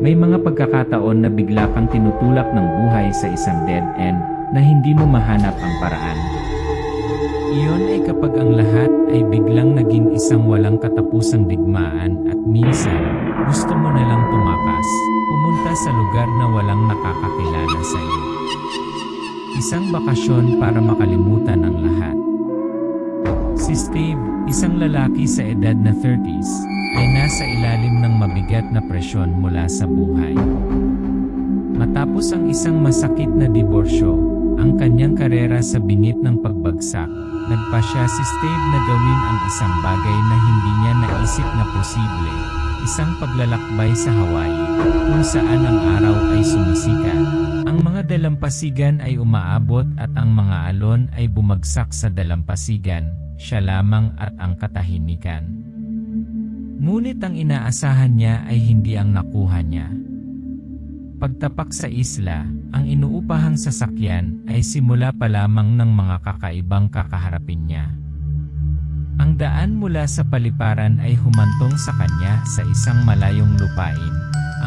May mga pagkakataon na bigla kang tinutulak ng buhay sa isang dead end na hindi mo mahanap ang paraan. Iyon ay kapag ang lahat ay biglang naging isang walang katapusang digmaan at minsan, gusto mo na lang tumakas, pumunta sa lugar na walang nakakakilala sa iyo. Isang bakasyon para makalimutan ang lahat. Si Steve, isang lalaki sa edad na 30s, ay nasa ilalim ng mabigat na presyon mula sa buhay. Matapos ang isang masakit na diborsyo, ang kanyang karera sa bingit ng pagbagsak, nagpasya si Steve na gawin ang isang bagay na hindi niya naisip na posible, isang paglalakbay sa Hawaii, kung saan ang araw ay sumisikat. Ang mga dalampasigan ay umaabot at ang mga alon ay bumagsak sa dalampasigan, siya lamang at ang katahimikan. Ngunit ang inaasahan niya ay hindi ang nakuha niya. Pagtapak sa isla, ang inuupahang sasakyan ay simula pa lamang ng mga kakaibang kakaharapin niya. Ang daan mula sa paliparan ay humantong sa kanya sa isang malayong lupain.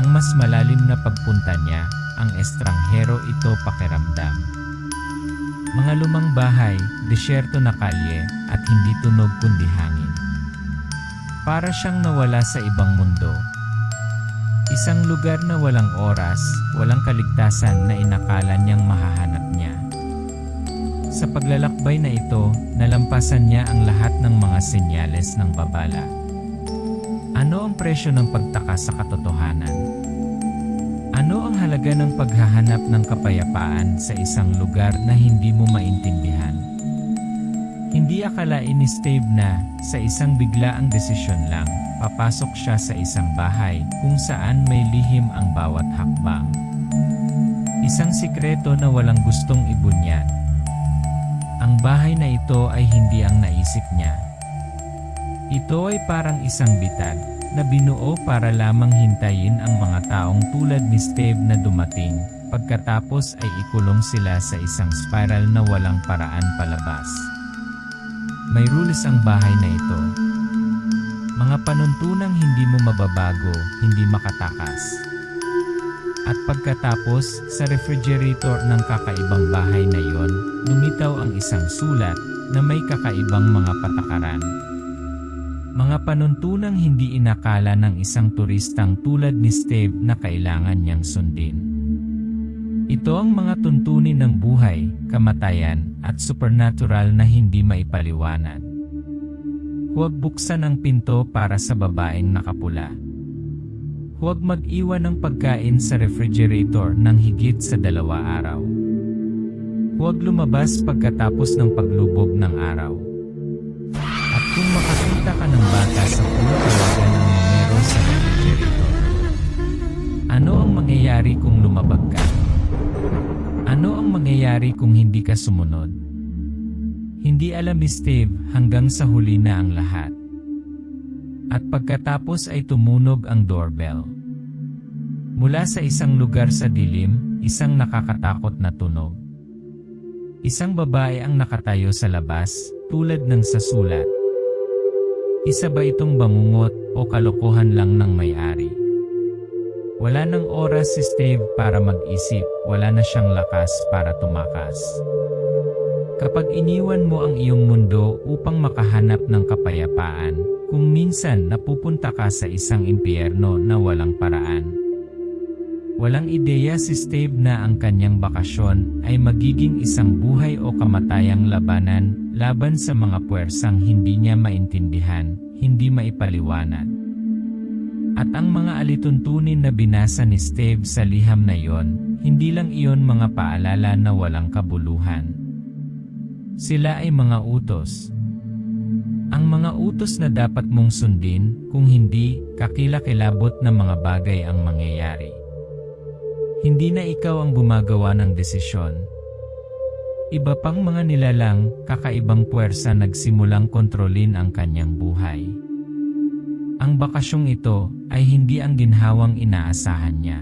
Ang mas malalim na pagpunta niya, ang estranghero ito pakiramdam. Mga lumang bahay, disyerto na kalye, at hindi tunog kundi hangin. Para siyang nawala sa ibang mundo. Isang lugar na walang oras, walang kaligtasan na inakala niyang mahahanap niya. Sa paglalakbay na ito, nalampasan niya ang lahat ng mga senyales ng babala. Ano ang presyo ng pagtaka sa katotohanan? Ano ang halaga ng paghahanap ng kapayapaan sa isang lugar na hindi mo maintindihan? Hindi akalain ni Steve na, sa isang biglaang desisyon lang, papasok siya sa isang bahay kung saan may lihim ang bawat hakbang. Isang sikreto na walang gustong ibunyag. Ang bahay na ito ay hindi ang naisip niya. Ito ay parang isang bitag na binuo para lamang hintayin ang mga taong tulad ni Steve na dumating, pagkatapos ay ikulong sila sa isang spiral na walang paraan palabas. May rules ang bahay na ito. Mga panuntunang hindi mo mababago, hindi makatakas. At pagkatapos, sa refrigerator ng kakaibang bahay na iyon, lumitaw ang isang sulat na may kakaibang mga patakaran. Mga panuntunang hindi inakala ng isang turistang tulad ni Steve na kailangan niyang sundin. Ito ang mga tuntunin ng buhay, kamatayan, at supernatural na hindi maipaliwanag. Huwag buksan ang pinto para sa babaeng nakapula. Huwag mag-iwan ng pagkain sa refrigerator ng higit sa 2 araw. Huwag lumabas pagkatapos ng paglubog ng araw. At kung makakita ka ng bata sa puno, tawagan ng numero sa refrigerator. Ano ang mangyayari kung lumabag ka? Ano ang mangyayari kung hindi ka sumunod? Hindi alam ni Steve hanggang sa huli na ang lahat. At pagkatapos ay tumunog ang doorbell. Mula sa isang lugar sa dilim, isang nakakatakot na tunog. Isang babae ang nakatayo sa labas, tulad ng sa sulat. Isa ba itong bangungot o kalokohan lang ng may-ari? Wala nang oras si Steve para mag-isip, wala na siyang lakas para tumakas. Kapag iniwan mo ang iyong mundo upang makahanap ng kapayapaan, kung minsan napupunta ka sa isang impyerno na walang paraan. Walang ideya si Steve na ang kanyang bakasyon ay magiging isang buhay o kamatayang labanan, laban sa mga puwersang hindi niya maintindihan, hindi maipaliwanag. At ang mga alituntunin na binasa ni Steve sa liham na iyon, hindi lang iyon mga paalala na walang kabuluhan. Sila ay mga utos. Ang mga utos na dapat mong sundin, kung hindi, kakilakilabot na mga bagay ang mangyayari. Hindi na ikaw ang gumagawa ng desisyon. Iba pang mga nilalang, kakaibang puwersa nagsimulang kontrolin ang kanyang buhay. Ang bakasyong ito ay hindi ang ginhawang inaasahan niya.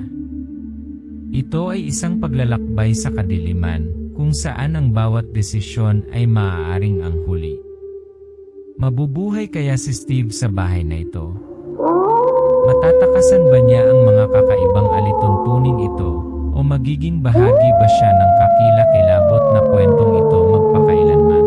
Ito ay isang paglalakbay sa kadiliman, kung saan ang bawat desisyon ay maaaring ang huli. Mabubuhay kaya si Steve sa bahay na ito? Matatakasan ba niya ang mga kakaibang alituntunin ito, o magiging bahagi ba siya ng kakilakilabot na kwentong ito magpakailanman?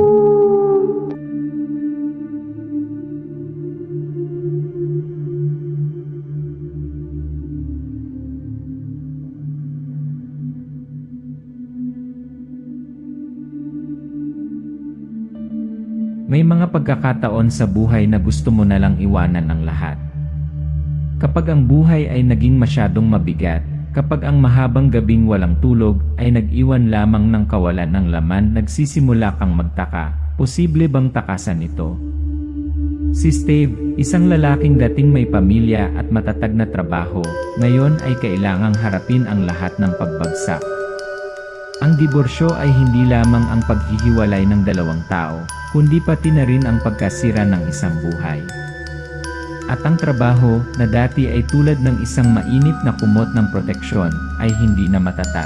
May mga pagkakataon sa buhay na gusto mo na lang iwanan ang lahat. Kapag ang buhay ay naging masyadong mabigat, kapag ang mahabang gabing walang tulog ay nag-iwan lamang ng kawalan ng laman, nagsisimula kang magtaka, posible bang takasan ito? Si Steve, isang lalaking dating may pamilya at matatag na trabaho, ngayon ay kailangang harapin ang lahat ng pagbagsak. Ang diborsyo ay hindi lamang ang paghihiwalay ng dalawang tao, kundi pati na rin ang pagkasira ng isang buhay. At ang trabaho, na dati ay tulad ng isang mainit na kumot ng proteksyon, ay hindi na matatag.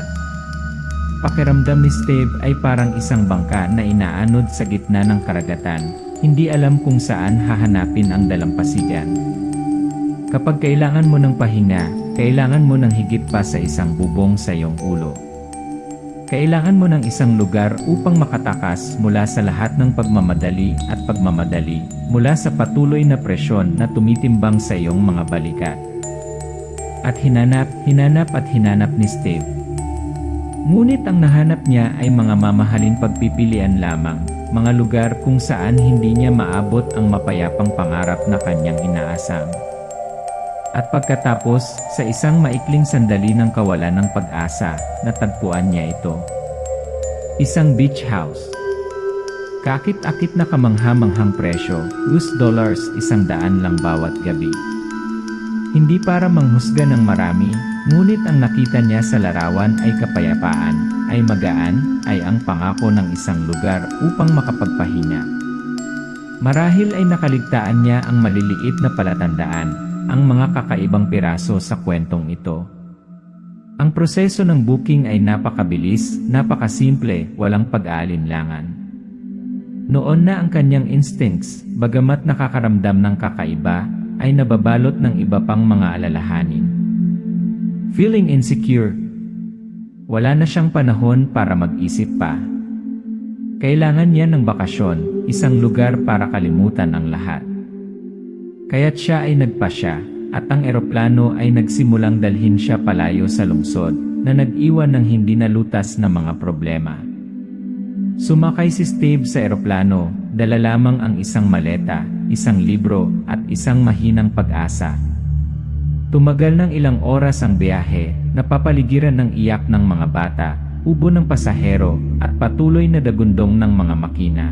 Pakiramdam ni Steve ay parang isang bangka na inaanod sa gitna ng karagatan, hindi alam kung saan hahanapin ang dalampasigan. Kapag kailangan mo ng pahinga, kailangan mo ng higit pa sa isang bubong sa iyong ulo. Kailangan mo ng isang lugar upang makatakas mula sa lahat ng pagmamadali at pagmamadali, mula sa patuloy na presyon na tumitimbang sa iyong mga balikat. At hinanap ni Steve. Ngunit ang nahanap niya ay mga mamahaling pagpipilian lamang, mga lugar kung saan hindi niya maabot ang mapayapang pangarap na kanyang inaasam. At pagkatapos, sa isang maikling sandali ng kawalan ng pag-asa, natagpuan niya ito. Isang beach house. Kakit-akit na kamangha-manghang presyo, $100 lang bawat gabi. Hindi para manghusga ng marami, ngunit ang nakita niya sa larawan ay kapayapaan, ay magaan, ay ang pangako ng isang lugar upang makapagpahinga. Marahil ay nakaligtaan niya ang maliliit na palatandaan, ang mga kakaibang piraso sa kwentong ito. Ang proseso ng booking ay napakabilis, napakasimple, walang pag-aalinlangan. Noon na ang kanyang instincts, bagamat nakakaramdam ng kakaiba, ay nababalot ng iba pang mga alalahanin. Feeling insecure. Wala na siyang panahon para mag-isip pa. Kailangan niya ng bakasyon, isang lugar para kalimutan ang lahat. Kaya't siya ay nagpasya, at ang eroplano ay nagsimulang dalhin siya palayo sa lungsod, na nag-iwan ng hindi nalutas na mga problema. Sumakay si Steve sa eroplano, dala lamang ang isang maleta, isang libro, at isang mahinang pag-asa. Tumagal ng ilang oras ang biyahe, napapaligiran ng iyak ng mga bata, ubo ng pasahero, at patuloy na dagundong ng mga makina.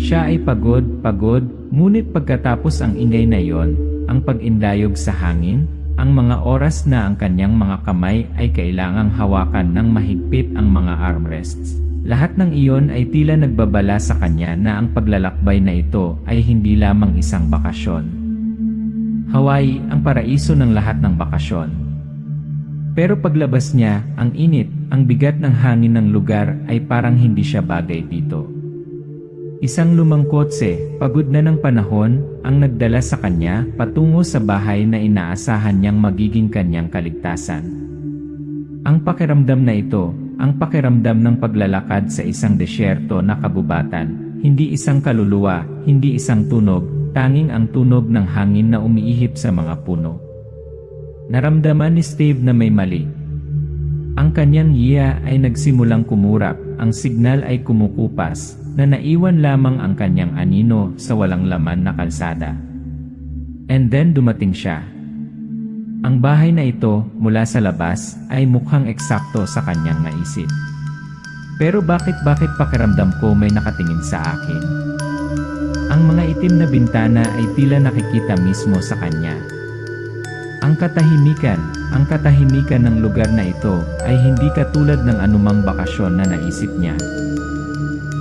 Siya ay pagod, ngunit pagkatapos ang ingay na iyon, ang pag-indayog sa hangin, ang mga oras na ang kanyang mga kamay ay kailangang hawakan ng mahigpit ang mga armrests. Lahat ng iyon ay tila nagbabala sa kanya na ang paglalakbay na ito ay hindi lamang isang bakasyon. Hawaii, ang paraiso ng lahat ng bakasyon. Pero paglabas niya, ang init, ang bigat ng hangin ng lugar ay parang hindi siya bagay dito. Isang lumang kotse, pagod na ng panahon, ang nagdala sa kanya patungo sa bahay na inaasahan niyang magiging kanyang kaligtasan. Ang pakiramdam na ito, ang pakiramdam ng paglalakad sa isang desyerto na kagubatan, hindi isang kaluluwa, hindi isang tunog, tanging ang tunog ng hangin na umiihip sa mga puno. Naramdaman ni Steve na may mali. Ang kanyang yiya ay nagsimulang kumurap, ang signal ay kumukupas, na naiwan lamang ang kanyang anino sa walang laman na kalsada. And then dumating siya. Ang bahay na ito, mula sa labas, ay mukhang eksakto sa kanyang naisip. Pero bakit pakiramdam ko may nakatingin sa akin? Ang mga itim na bintana ay tila nakikita mismo sa kanya. Ang katahimikan ng lugar na ito ay hindi katulad ng anumang bakasyon na naisip niya.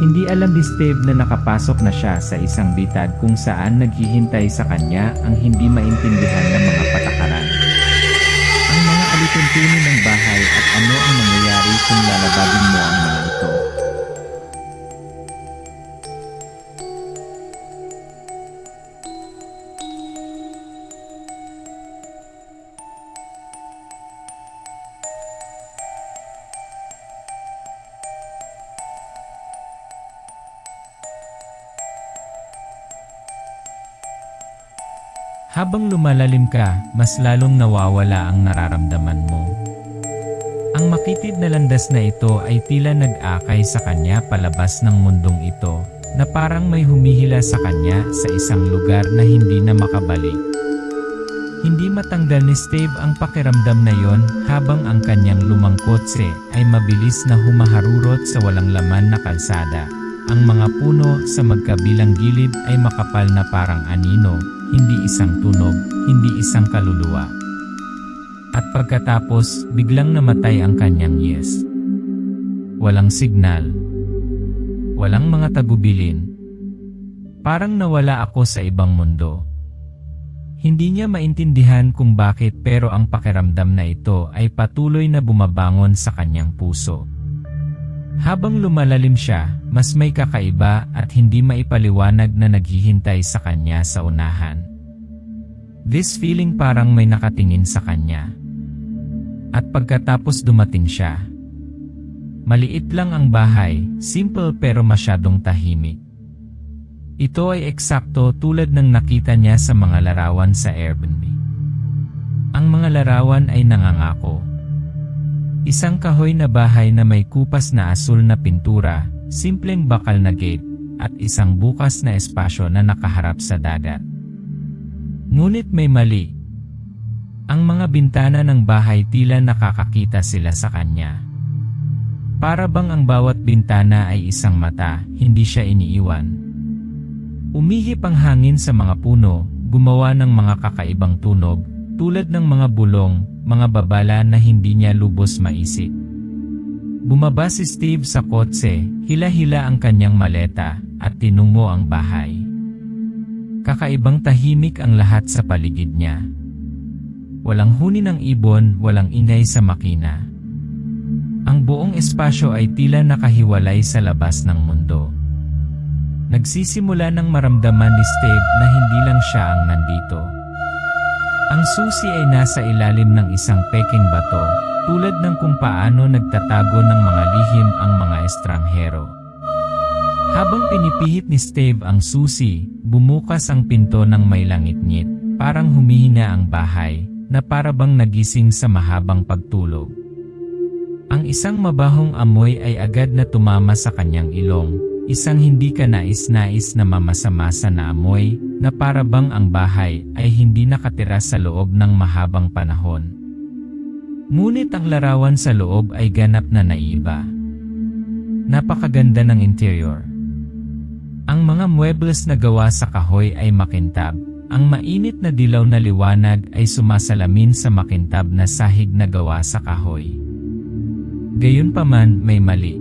Hindi alam ni Steve na nakapasok na siya sa isang bitad kung saan naghihintay sa kanya ang hindi maintindihan ng mga patakaran. Ang mga alituntunin ng bahay at ano ang mangyayari kung lalabagin mo ang mga ito. Habang lumalalim ka, mas lalong nawawala ang nararamdaman mo. Ang makitid na landas na ito ay tila nag-akay sa kanya palabas ng mundong ito, na parang may humihila sa kanya sa isang lugar na hindi na makabalik. Hindi matanggal ni Steve ang pakiramdam na yon habang ang kanyang lumang kotse ay mabilis na humaharurot sa walang laman na kalsada. Ang mga puno sa magkabilang gilid ay makapal na parang anino, hindi isang tunog, hindi isang kaluluwa. At pagkatapos, biglang namatay ang kanyang yes. Walang signal. Walang mga tagubilin. Parang nawala ako sa ibang mundo. Hindi niya maintindihan kung bakit pero ang pakiramdam na ito ay patuloy na bumabangon sa kanyang puso. Habang lumalalim siya, mas may kakaiba at hindi maipaliwanag na naghihintay sa kanya sa unahan. This feeling parang may nakatingin sa kanya. At pagkatapos dumating siya. Maliit lang ang bahay, simple pero masyadong tahimik. Ito ay eksakto tulad ng nakita niya sa mga larawan sa Airbnb. Ang mga larawan ay nangangako. Isang kahoy na bahay na may kupas na asul na pintura, simpleng bakal na gate, at isang bukas na espasyo na nakaharap sa dagat. Ngunit may mali. Ang mga bintana ng bahay tila nakakakita sila sa kanya. Para bang ang bawat bintana ay isang mata, hindi siya iniiwan. Umihip ang hangin sa mga puno, gumawa ng mga kakaibang tunog, tulad ng mga bulong, mga babala na hindi niya lubos maisip. Bumaba si Steve sa kotse, hila-hila ang kanyang maleta, at tinungo ang bahay. Kakaibang tahimik ang lahat sa paligid niya. Walang huni ng ibon, walang ingay sa makina. Ang buong espasyo ay tila nakahiwalay sa labas ng mundo. Nagsisimula ng maramdaman ni Steve na hindi lang siya ang nandito. Ang susi ay nasa ilalim ng isang peking bato, tulad ng kung paano nagtatago ng mga lihim ang mga estranghero. Habang pinipihit ni Steve ang susi, bumukas ang pinto ng may langit-ngit, parang humihina ang bahay, na parabang nagising sa mahabang pagtulog. Ang isang mabahong amoy ay agad na tumama sa kanyang ilong, isang hindi ka nais-nais na mamasa-masa na amoy, na parabang ang bahay ay hindi nakatira sa loob ng mahabang panahon. Ngunit ang larawan sa loob ay ganap na naiba. Napakaganda ng interior. Ang mga muebles na gawa sa kahoy ay makintab. Ang mainit na dilaw na liwanag ay sumasalamin sa makintab na sahig na gawa sa kahoy. Gayunpaman, may mali.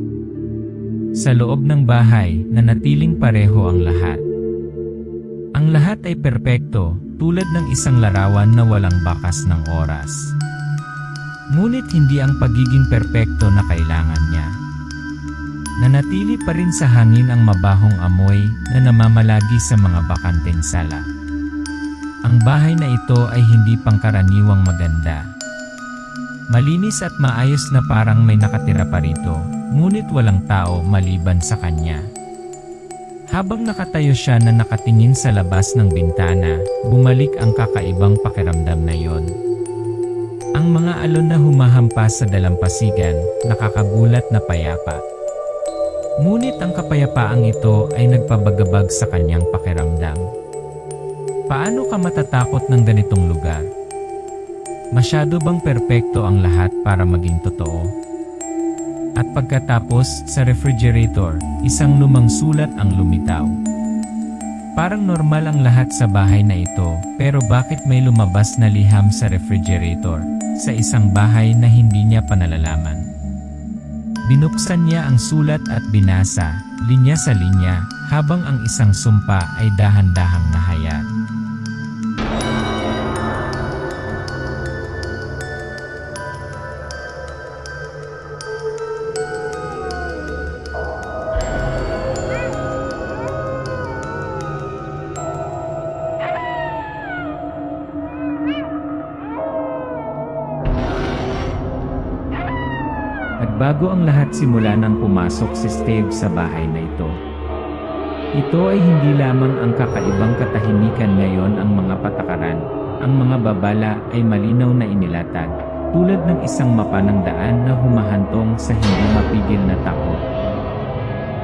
Sa loob ng bahay, nanatiling pareho ang lahat. Ang lahat ay perpekto, tulad ng isang larawan na walang bakas ng oras. Ngunit hindi ang pagiging perpekto na kailangan niya. Nanatili pa rin sa hangin ang mabahong amoy na namamalagi sa mga bakanteng sala. Ang bahay na ito ay hindi pangkaraniwang maganda. Malinis at maayos na parang may nakatira pa rito, ngunit walang tao maliban sa kanya. Habang nakatayo siya na nakatingin sa labas ng bintana, bumalik ang kakaibang pakiramdam na yon. Ang mga alon na humahampas sa dalampasigan, nakakagulat na payapa. Ngunit ang kapayapaang ito ay nagpabagabag sa kanyang pakiramdam. Paano ka matatakot ng ganitong lugar? Masyado bang perpekto ang lahat para maging totoo? At pagkatapos, sa refrigerator, isang lumang sulat ang lumitaw. Parang normal ang lahat sa bahay na ito, pero bakit may lumabas na liham sa refrigerator, sa isang bahay na hindi niya panalalaman? Binuksan niya ang sulat at binasa, linya sa linya, habang ang isang sumpa ay dahan-dahang nahayag. Nagbago ang lahat simula nang pumasok si Steve sa bahay na ito. Ito ay hindi lamang ang kakaibang katahimikan ngayon ang mga patakaran. Ang mga babala ay malinaw na inilatag, tulad ng isang mapa ng daan na humahantong sa hindi mapigil na takot.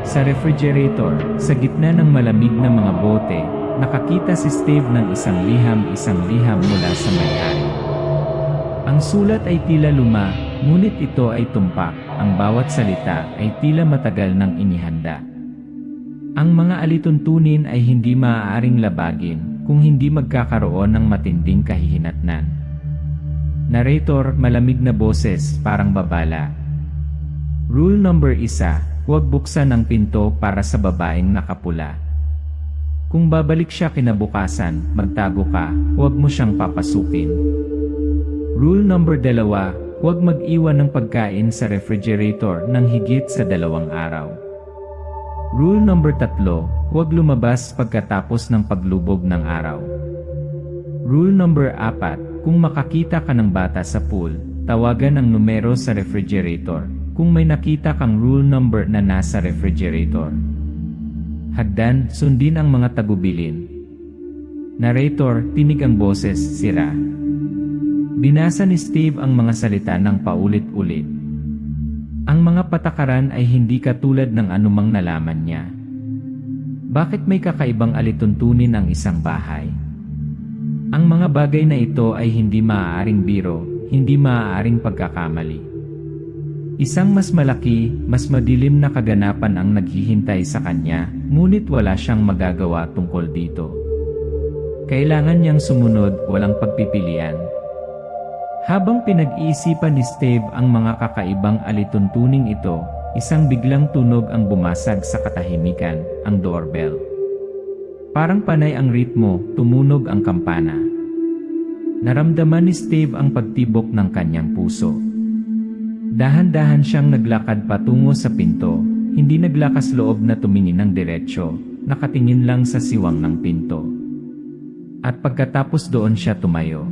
Sa refrigerator, sa gitna ng malamig na mga bote, nakakita si Steve ng isang liham mula sa may-ari. Ang sulat ay tila luma, ngunit ito ay tumpak, ang bawat salita ay tila matagal nang inihanda. Ang mga alituntunin ay hindi maaaring labagin kung hindi magkakaroon ng matinding kahihinatnan. Narrator, malamig na boses, parang babala. Rule number 1, huwag buksan ang pinto para sa babaeng nakapula. Kung babalik siya kinabukasan, magtago ka, huwag mo siyang papasukin. Rule number 2, huwag mag-iwan ng pagkain sa refrigerator ng higit sa 2 araw. Rule number 3, huwag lumabas pagkatapos ng paglubog ng araw. Rule number 4, kung makakita ka ng bata sa pool, tawagan ang numero sa refrigerator, kung may nakita kang rule number na nasa refrigerator. Hagdan, sundin ang mga tagubilin. Narrator, tinig ang boses, sira. Binasa ni Steve ang mga salita ng paulit-ulit. Ang mga patakaran ay hindi katulad ng anumang nalaman niya. Bakit may kakaibang alituntunin ang isang bahay? Ang mga bagay na ito ay hindi maaaring biro, hindi maaaring pagkakamali. Isang mas malaki, mas madilim na kaganapan ang naghihintay sa kanya, ngunit wala siyang magagawa tungkol dito. Kailangan niyang sumunod, walang pagpipilian. Habang pinag-iisipan ni Steve ang mga kakaibang alituntuning ito, isang biglang tunog ang bumasag sa katahimikan, ang doorbell. Parang panay ang ritmo, tumunog ang kampana. Naramdaman ni Steve ang pagtibok ng kanyang puso. Dahan-dahan siyang naglakad patungo sa pinto, hindi naglakas loob na tumingin ng diretsyo, nakatingin lang sa siwang ng pinto. At pagkatapos doon siya tumayo.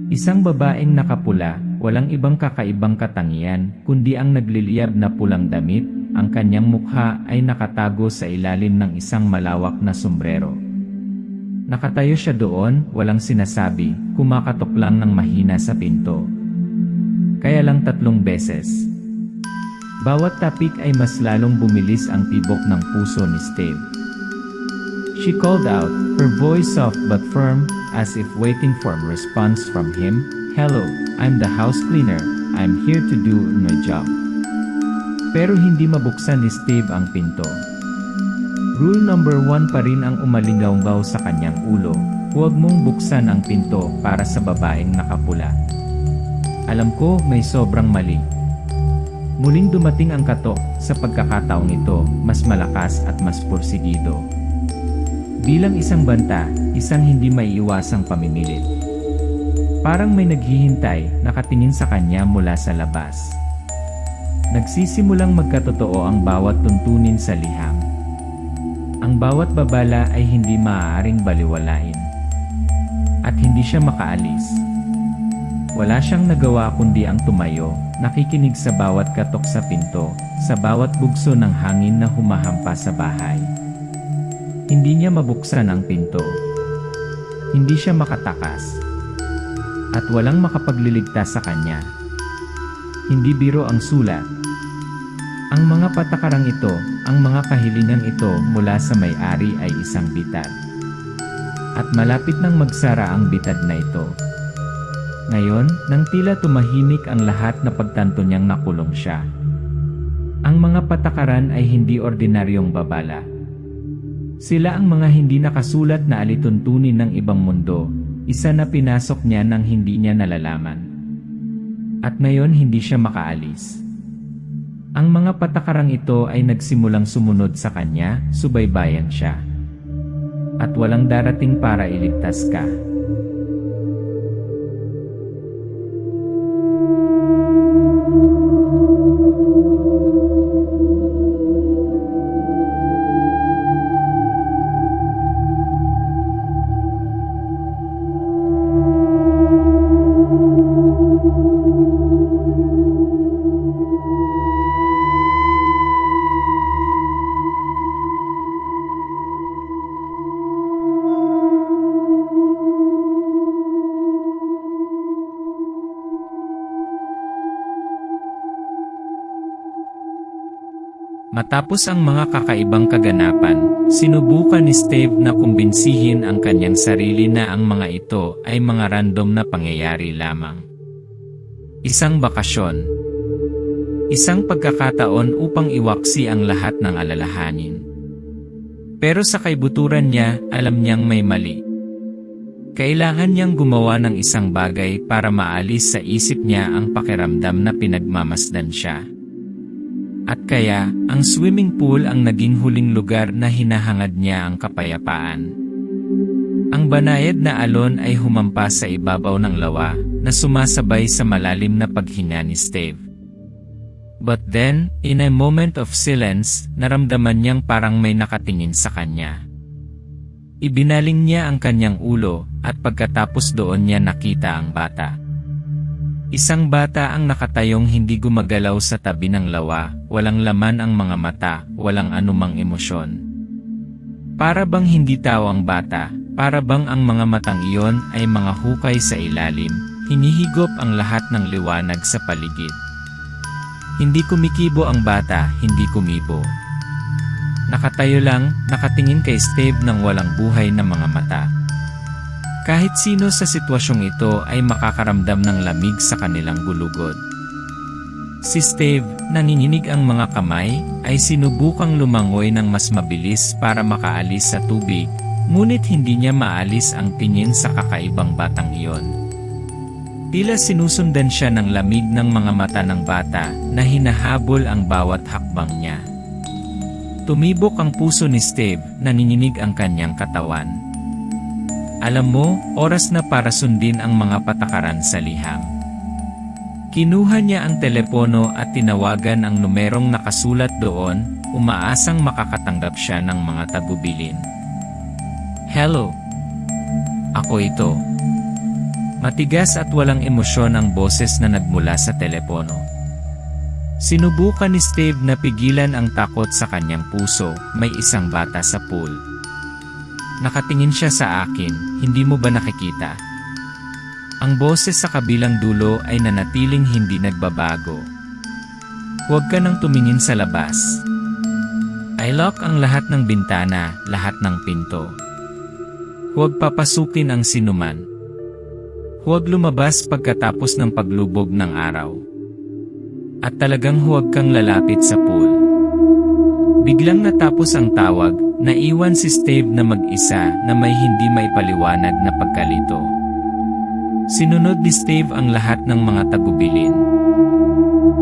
Isang babaeng nakapula, walang ibang kakaibang katangian, kundi ang nagliliyab na pulang damit, ang kanyang mukha ay nakatago sa ilalim ng isang malawak na sombrero. Nakatayo siya doon, walang sinasabi, kumakatok lang ng mahina sa pinto. Kaya lang 3 beses. Bawat tapik ay mas lalong bumilis ang tibok ng puso ni Steve. She called out, her voice soft but firm, as if waiting for a response from him. Hello, I'm the house cleaner. I'm here to do my job. Pero hindi mabuksan ni Steve ang pinto. Rule number 1 pa rin ang umalingaw-ngaw sa kanyang ulo. Huwag mong buksan ang pinto para sa babaeng nakapula. Alam ko may sobrang mali. Muling dumating ang katok, sa pagkakataong ito, mas malakas at mas porsigido. Bilang isang banta, isang hindi maiiwasang pamimilit. Parang may naghihintay, nakatingin sa kanya mula sa labas. Nagsisimulang magkatotoo ang bawat tuntunin sa liham. Ang bawat babala ay hindi maaaring baliwalain. At hindi siya makaalis. Wala siyang nagawa kundi ang tumayo, nakikinig sa bawat katok sa pinto, sa bawat bugso ng hangin na humahampa sa bahay. Hindi niya mabuksan ang pinto. Hindi siya makatakas. At walang makapagliligtas sa kanya. Hindi biro ang sulat. Ang mga patakarang ito, ang mga kahilingan ito mula sa may-ari ay isang bitad. At malapit nang magsara ang bitad na ito. Ngayon, nang tila tumahimik ang lahat na pagtanto niyang nakulong siya. Ang mga patakaran ay hindi ordinaryong babala. Sila ang mga hindi nakasulat na alituntunin ng ibang mundo, isa na pinasok niya nang hindi niya nalalaman. At ngayon hindi siya makaalis. Ang mga patakarang ito ay nagsimulang sumunod sa kanya, subaybayan siya. At walang darating para iligtas ka. Matapos ang mga kakaibang kaganapan, sinubukan ni Steve na kumbinsihin ang kanyang sarili na ang mga ito ay mga random na pangyayari lamang. Isang bakasyon. Isang pagkakataon upang iwaksi ang lahat ng alalahanin. Pero sa kaibuturan niya, alam niyang may mali. Kailangan niyang gumawa ng isang bagay para maalis sa isip niya ang pakiramdam na pinagmamasdan siya. At kaya, ang swimming pool ang naging huling lugar na hinahangad niya ang kapayapaan. Ang banayad na alon ay humampas sa ibabaw ng lawa na sumasabay sa malalim na paghinga ni Steve. But then, in a moment of silence, naramdaman niyang parang may nakatingin sa kanya. Ibinaling niya ang kanyang ulo at pagkatapos doon niya nakita ang bata. Isang bata ang nakatayong hindi gumagalaw sa tabi ng lawa, walang laman ang mga mata, walang anumang emosyon. Para bang hindi tao ang bata, para bang ang mga matang iyon ay mga hukay sa ilalim, hinihigop ang lahat ng liwanag sa paligid. Hindi kumikibo ang bata, hindi kumibo. Nakatayo lang, nakatingin kay Steve ng walang buhay na mga mata. Kahit sino sa sitwasyong ito ay makakaramdam ng lamig sa kanilang gulugod. Si Steve, nanginginig ang mga kamay, ay sinubukang lumangoy ng mas mabilis para makaalis sa tubig, ngunit hindi niya maalis ang tingin sa kakaibang batang iyon. Tila sinusundan siya ng lamig ng mga mata ng bata na hinahabol ang bawat hakbang niya. Tumibok ang puso ni Steve, nanginginig ang kanyang katawan. Alam mo, oras na para sundin ang mga patakaran sa liham. Kinuha niya ang telepono at tinawagan ang numerong nakasulat doon, umaasang makakatanggap siya ng mga tagubilin. Hello. Ako ito. Matigas at walang emosyon ang boses na nagmula sa telepono. Sinubukan ni Steve na pigilan ang takot sa kanyang puso, may isang bata sa pool. Nakatingin siya sa akin, hindi mo ba nakikita? Ang boses sa kabilang dulo ay nanatiling hindi nagbabago. Huwag ka nang tumingin sa labas. I lock ang lahat ng bintana, lahat ng pinto. Huwag papasukin ang sinuman. Huwag lumabas pagkatapos ng paglubog ng araw. At talagang huwag kang lalapit sa pool. Biglang natapos ang tawag, naiwan si Steve na mag-isa na may hindi maipaliwanag na pagkalito. Sinunod ni Steve ang lahat ng mga tagubilin.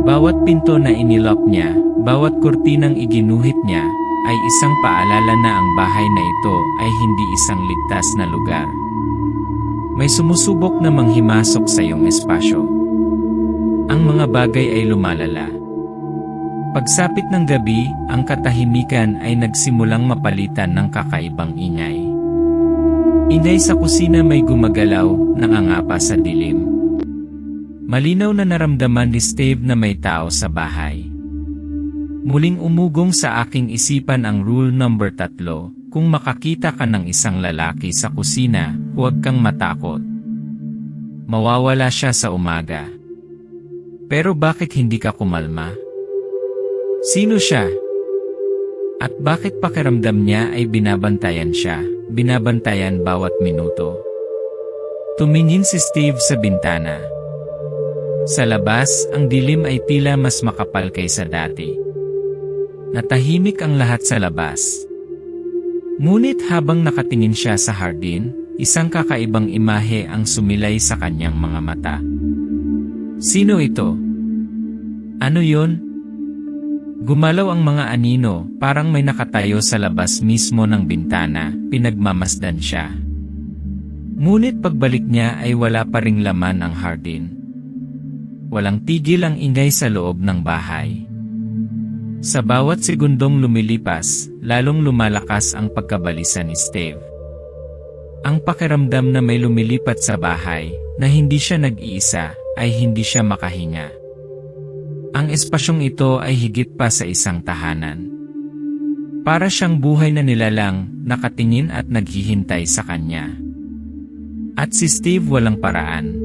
Bawat pinto na inilock niya, bawat kurtinang iginuhit niya, ay isang paalala na ang bahay na ito ay hindi isang ligtas na lugar. May sumusubok na manghimasok sa iyong espasyo. Ang mga bagay ay lumalala. Pagsapit ng gabi, ang katahimikan ay nagsimulang mapalitan ng kakaibang ingay. Ingay sa kusina may gumagalaw, nangangapa sa dilim. Malinaw na naramdaman ni Steve na may tao sa bahay. Muling umugong sa aking isipan ang rule number 3, kung makakita ka ng isang lalaki sa kusina, huwag kang matakot. Mawawala siya sa umaga. Pero bakit hindi ka kumalma? Sino siya? At bakit pakiramdam niya ay binabantayan siya, binabantayan bawat minuto? Tumingin si Steve sa bintana. Sa labas, ang dilim ay tila mas makapal kaysa dati. Natahimik ang lahat sa labas. Ngunit habang nakatingin siya sa hardin, isang kakaibang imahe ang sumilay sa kanyang mga mata. Sino ito? Ano yon? Gumalaw ang mga anino, parang may nakatayo sa labas mismo ng bintana, pinagmamasdan siya. Ngunit pagbalik niya ay wala pa ring laman ang hardin. Walang tigil ang ingay sa loob ng bahay. Sa bawat segundong lumilipas, lalong lumalakas ang pagkabalisa ni Steve. Ang pakiramdam na may lumilipat sa bahay, na hindi siya nag-iisa, ay hindi siya makahinga. Ang espasyong ito ay higit pa sa isang tahanan. Para siyang buhay na nilalang, nakatingin at naghihintay sa kanya. At si Steve walang paraan.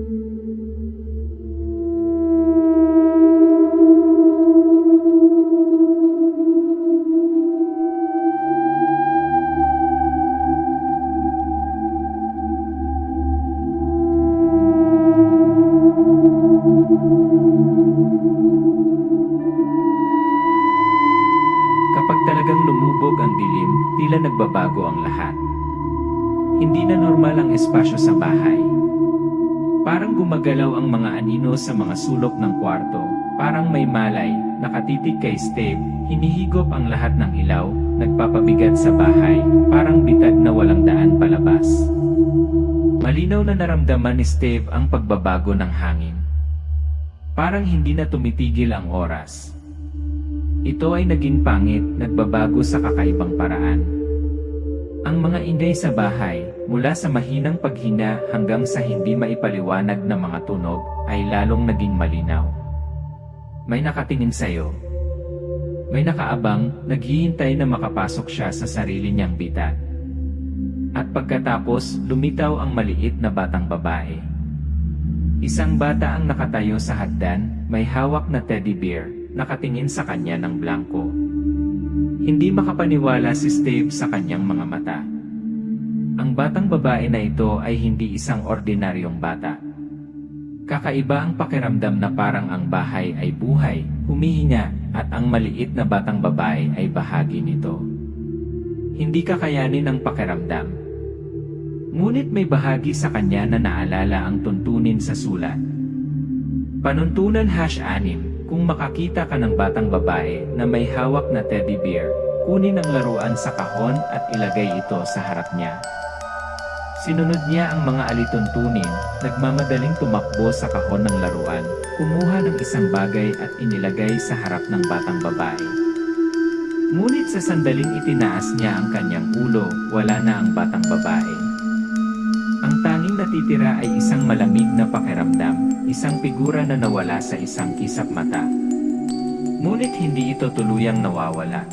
nagbabago ang lahat. Hindi na normal ang espasyo sa bahay. Parang gumagalaw ang mga anino sa mga sulok ng kwarto, parang may malay, nakatitig kay Steve, hinihigop ang lahat ng ilaw, nagpapabigat sa bahay, parang bitag na walang daan palabas. Malinaw na naramdaman ni Steve ang pagbabago ng hangin. Parang hindi na tumitigil ang oras. Ito ay naging pangit, nagbabago sa kakaibang paraan. Ang mga ingay sa bahay, mula sa mahinang paghina hanggang sa hindi maipaliwanag na mga tunog, ay lalong naging malinaw. May nakatingin sa'yo. May nakaabang, naghihintay na makapasok siya sa sarili niyang bitat. At pagkatapos, lumitaw ang maliit na batang babae. Isang bata ang nakatayo sa hagdan, may hawak na teddy bear, nakatingin sa kanya ng blanko. Hindi makapaniwala si Steve sa kanyang mga mata. Ang batang babae na ito ay hindi isang ordinaryong bata. Kakaiba ang pakiramdam na parang ang bahay ay buhay, humihinga, at ang maliit na batang babae ay bahagi nito. Hindi kakayanin ang pakiramdam. Ngunit may bahagi sa kanya na naalala ang tuntunin sa sulat. Panuntunan #6. Kung makakita ka ng batang babae na may hawak na teddy bear, kunin ang laruan sa kahon at ilagay ito sa harap niya. Sinunod niya ang mga alituntunin, nagmamadaling tumakbo sa kahon ng laruan, kumuha ng isang bagay at inilagay sa harap ng batang babae. Ngunit sa sandaling itinaas niya ang kanyang ulo, wala na ang batang babae. Ang tanging natitira ay isang malamig na pakiramdam, isang figura na nawala sa isang kisap mata. Ngunit hindi ito tuluyang nawawala.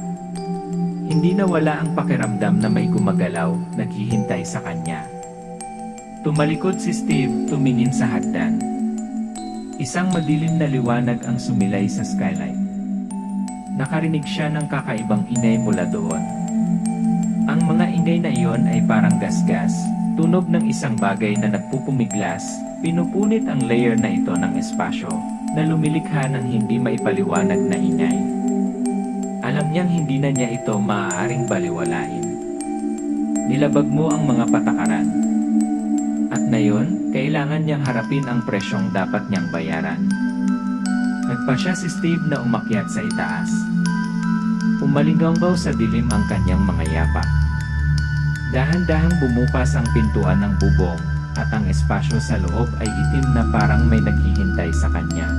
Hindi nawala ang pakiramdam na may gumagalaw, naghihintay sa kanya. Tumalikod si Steve, tumingin sa hagdan. Isang madilim na liwanag ang sumilay sa skylight. Nakarinig siya ng kakaibang ingay mula doon. Ang mga ingay na iyon ay parang gasgas, tunog ng isang bagay na nagpupumiglas, pinupunit ang layer na ito ng espasyo, na lumilikha ng hindi maipaliwanag na ingay. Alam niyang hindi na niya ito maaaring baliwalain. Nilabag mo ang mga patakaran. At ngayon, kailangan niyang harapin ang presyong dapat niyang bayaran. Nagpasya si Steve na umakyat sa itaas. Umalinggaw sa dilim ang kanyang mga yapak. Dahan-dahang bumukas ang pintuan ng bubong, at ang espasyo sa loob ay itim na parang may naghihintay sa kanya.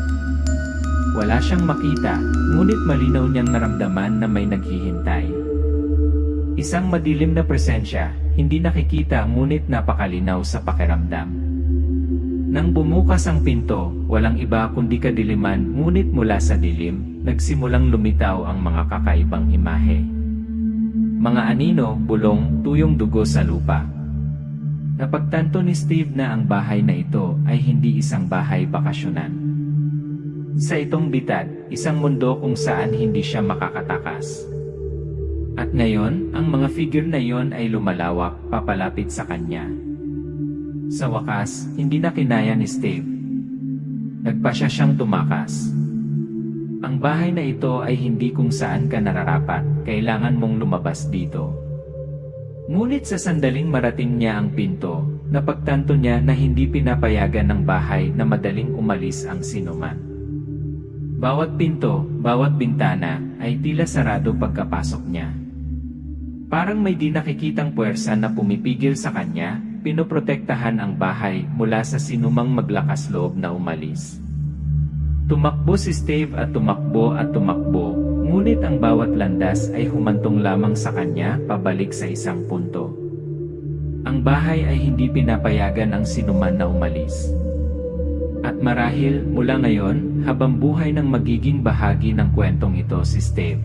Wala siyang makita, ngunit malinaw niyang naramdaman na may naghihintay. Isang madilim na presensya, hindi nakikita ngunit napakalinaw sa pakiramdam. Nang bumukas ang pinto, walang iba kundi kadiliman, ngunit mula sa dilim, nagsimulang lumitaw ang mga kakaibang imahe. Mga anino, bulong, tuyong dugo sa lupa. Napagtanto ni Steve na ang bahay na ito ay hindi isang bahay bakasyonan. Sa itong bitat, isang mundo kung saan hindi siya makakatakas. At ngayon, ang mga figure na iyon ay lumalawak, papalapit sa kanya. Sa wakas, hindi na kinaya ni Steve. Nagpasya siyang tumakas. Ang bahay na ito ay hindi kung saan ka nararapat, kailangan mong lumabas dito. Ngunit sa sandaling marating niya ang pinto, napagtanto niya na hindi pinapayagan ng bahay na madaling umalis ang sinuman. Bawat pinto, bawat bintana, ay tila sarado pagkapasok niya. Parang may di nakikitang puwersa na pumipigil sa kanya, pinoprotektahan ang bahay mula sa sinumang maglakas loob na umalis. Tumakbo si Steve at tumakbo, ngunit ang bawat landas ay humantong lamang sa kanya pabalik sa isang punto. Ang bahay ay hindi pinapayagan ang sinuman na umalis. At marahil mula ngayon, habang buhay ng magiging bahagi ng kwentong ito si Steve.